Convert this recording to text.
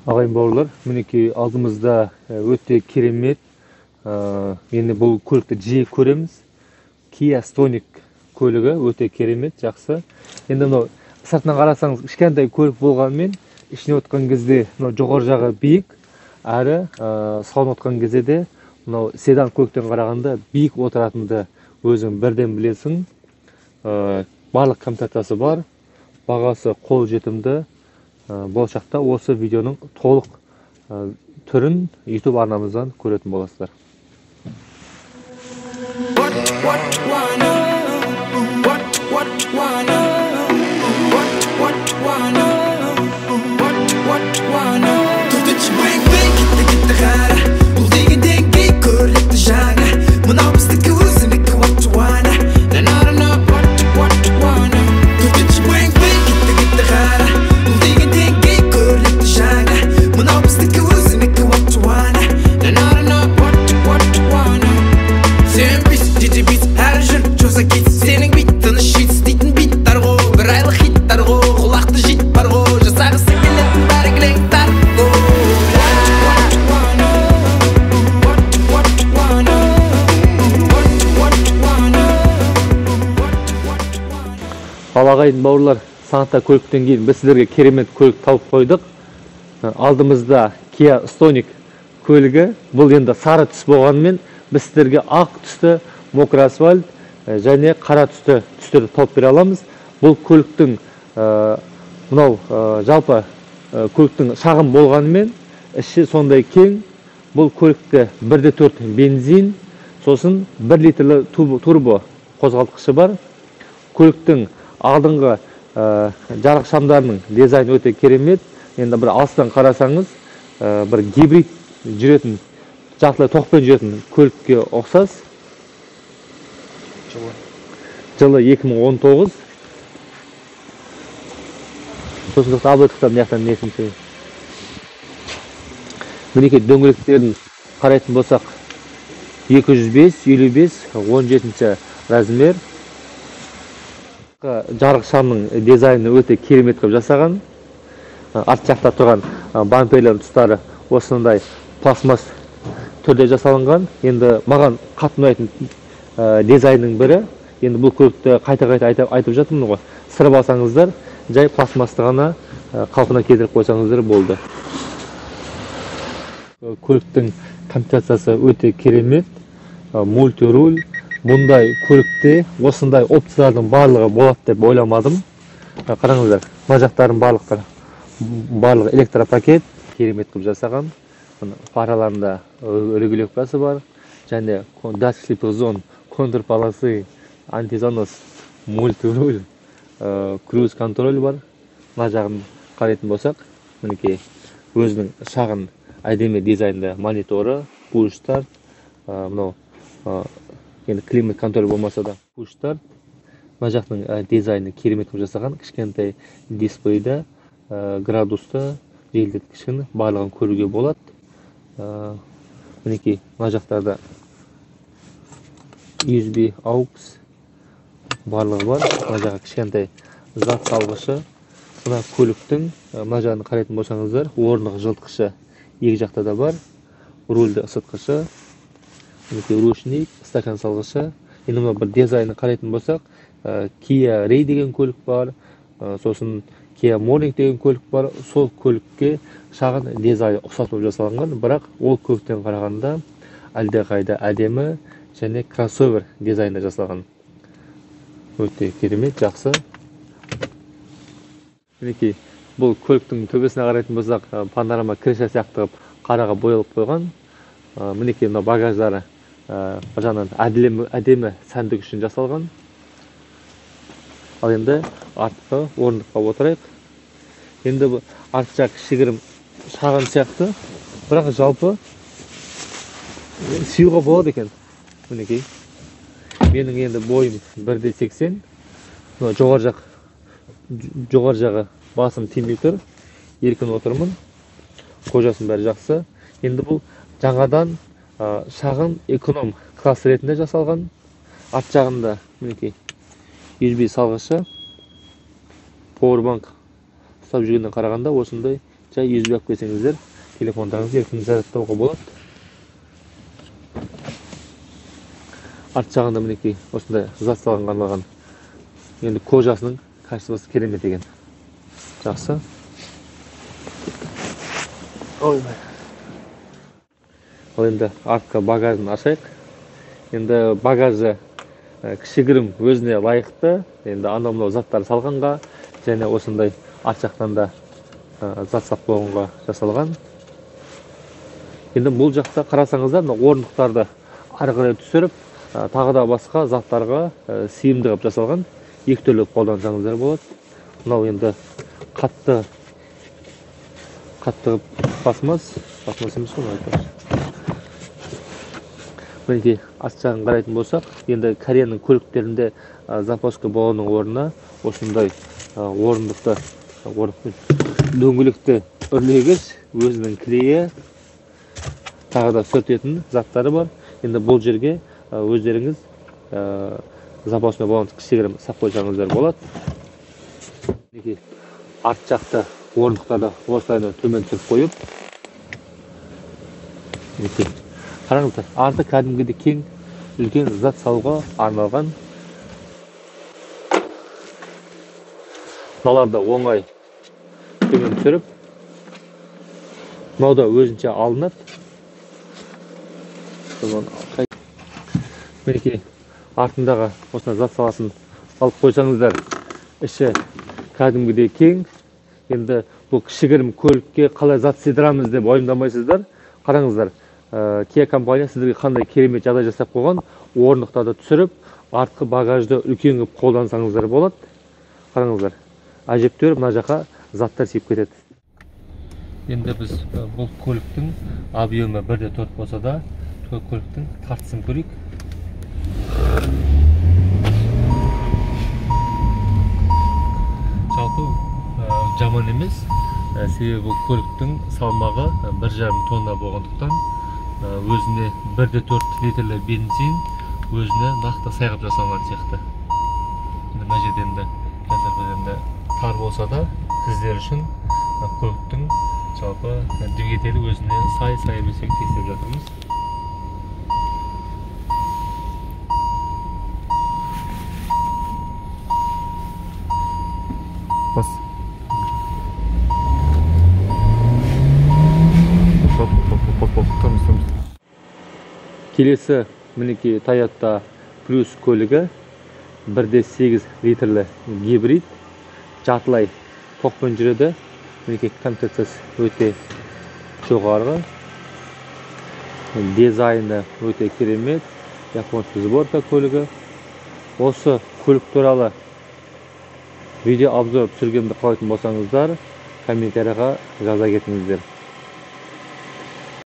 Ағайын бауырлар, мінекей алдымызда өте керемет. Енді бұл көлікті жиі көреміз. Kia Stonic көлігі өте керемет, жақсы. Енді мынау сыртынан қарасаңыз кішкентай көлік болғанымен, ішіне отқан кезде жоғары жағы биік, әрі салон отқан кезде де мынау седан көліктен қарағанда биік отыратынды өзің бірден білесің. Барлық комплектациясы бар, бағасы қол жетімді. Болашақта осы видеоның толық түрін YouTube арнамыздан көретін боласыздар. Ағайын бауырлар, санатта көліктен кейін біз сіздерге керемет көлік тауып қойдық. Алдымызда Kia Stonic көлігі. Бұл енді сары түс болғанымен біз сіздерге ақ түсті, мокрый асфальт және қара түсті түстерді тауып бере аламыз. Бұл көліктің жалпы көліктің шағын болғанымен іші сондай кең. Бұл көлікте 1.4 бензин, сосын 1 литрлі турбо қозғалтқышы бар. Көліктің алдыңғы жарық шамдарының дизайны өте керемет. Енді бір алыстан қарасаңыз, бір гибрид жүретін, жартылай тоқпен жүретін көлікке ұқсас. Жылы 2019. Сосын абылтықтан мияқтан несін сөйін. Мінекей дөңгелектерін қарайтын болсақ, 205, 55, 17 размер. Жарық шамның дизайны өте керемет қылып жасаған. Арт жақта тұрған бамперлер тұстары осындай пластмасс түрде жасалынған. Енді маған қатты ұнайтын дизайнның бірі. Енді бұл көлікті қайта-қайта айтып жатырмын ғой. Сырып алсаңыздар, жай пластмассты ғана қалпына келтіріп қойсаңыздар болды. Көліктің комплектациясы өте керемет. Мультируль. Бұндай көлікте осындай опциялардың барлығы болады деп ойламадым. Қараңыздар, мына жақтардың барлығы электропакет, керемет қылып жасаған. Фараларында регулировкасы бар. Және датчик слепых зон, контур полосы, антизанос, мультируль, круиз контроль бар. Мына жағын қарайтын болсақ, мінекей өзінің шағын әдемі дизайнда мониторы, пуш-старт, мынау енді климат контроль болмаса да пуш-старт. Мына жақтың дизайны керемет қылып жасаған. Кішкентай дисплейда градусты, желдеткішін барлығын көруге болады. Мінекей мына жақтарда USB AUX барлығы бар. Мына жаққа кішкентай зат салғышы. Мына көліктің мына жағын қарайтын болсаңыздар, орындық жылытқышы екі жақта да бар. Рульді ысытқышы, ручник, стакан салғышы. Енді мына бір дизайны қарайтын болсақ, Kia Ray деген көлік бар, сосын Kia Morning деген көлік бар. Сол көлікке шағын дизайны ұқсас болып жасалынған, бірақ ол көліктен қарағанда әлдеқайда әдемі және кроссовер дизайнда жасалған. Өте керемет, жақсы. Мінекей бұл көліктің төбесіне қарайтын болсақ, панорама крыша сияқты қараға боялып қойған. Мінекей мына багаждары жағынан әдемі сәндік үшін жасалған. Ал енді артқы орындыққа отырайық. Енді арт жақ кішігірім шағын сияқты, бірақ жалпы сүйуға болады екен. Мінекей менің енді бойым 1.80, жоғар жағы басым тимей тұр, еркін отырмын, қожасын бәрі жақсы. Енді бұл жаңадан шағын эконом класс ретінде жасалған. Арт жағында мінекей USB салғышы, powerbank ұстап жүргеннен қарағанда осындай жай үзбей алып келсеңіздер телефондарыңызды еркін зарядтауға болады. Арт жағында мінекей осындай зат салғанға арналған. Енді кожасының качествосы керемет екен. Жақсы. Ойбай. Ал енді артқы багажын ашайық. Енді багажы кішігірім, өзіне лайықты. Енді анау заттар салғанға және осындай арт жақтан да зат сақтауға жасалған. Енді бұл жақта қарасаңыздар, орындықтарды ары қарай түсіріп, тағы да басқа заттарға сыйымды қылып жасалған. Екі түрлі қолдансаңыздар болады. Мынау енді қатты пластмасс емес қой. Мінекей арт жағын қарайтын болсақ, енді Кореяның көліктерінде запаска баллонның орнына осындай орындықты дөңгелекті үрлегіш, өзінің клейі, тағы да сүртетін заттары бар. Енді бұл жерге өздеріңіз запасный баллон кішігірім сап қойсаңыздар болады. Арт жақты орындықтарды осылайынан төмен түсіріп қойып, қараңыздар, арты кәдімгідей кең, үлкен зат салуға арналған. Мыналарды оңай төмен түсіріп, мынау да өзінше алынады. Мінекей артындағы осындай зат саласын алып қойсаңыздар, іші кәдімгідей кең. Енді бұл кішігірім көлікке қалай зат сыйдырамыз деп ойламайсыздар. Қараңыздар, Kia компания сіздерге қандай керемет жағдай жасап қойған. Орындықтарды түсіріп, артқы багажды үлкен қылып қолдансаңыздар болады. Қараңыздар, әжептәуір мына жаққа заттар сыйып кетеді. Енді біз бұл көліктің объемы 1/4 болса да, көліктің тартысын көрейік. Жалпы жаман емес, себебі бұл көліктің салмағы 1,5 тонна болғандықтан өзіне 1/4 литрлі бензин өзіне нақты сайғап жасалған сияқты. Мына жерде енді қазір тар болса да, сіздер үшін көліктің жалпы двигателі өзіне сай емес екенін тексеріп жатырмыз. Келесі мінекей Toyota Plus көлігі 1,8 литрлі гибрид, жартылай токпен жүреді. Мінекей комплектациясы өте жоғарғы, дизайны өте керемет, японский сборка көлігі. Осы көлік туралы видео обзор түсіргенімді қалайтын болсаңыздар, комментарияға жаза кетіңіздер.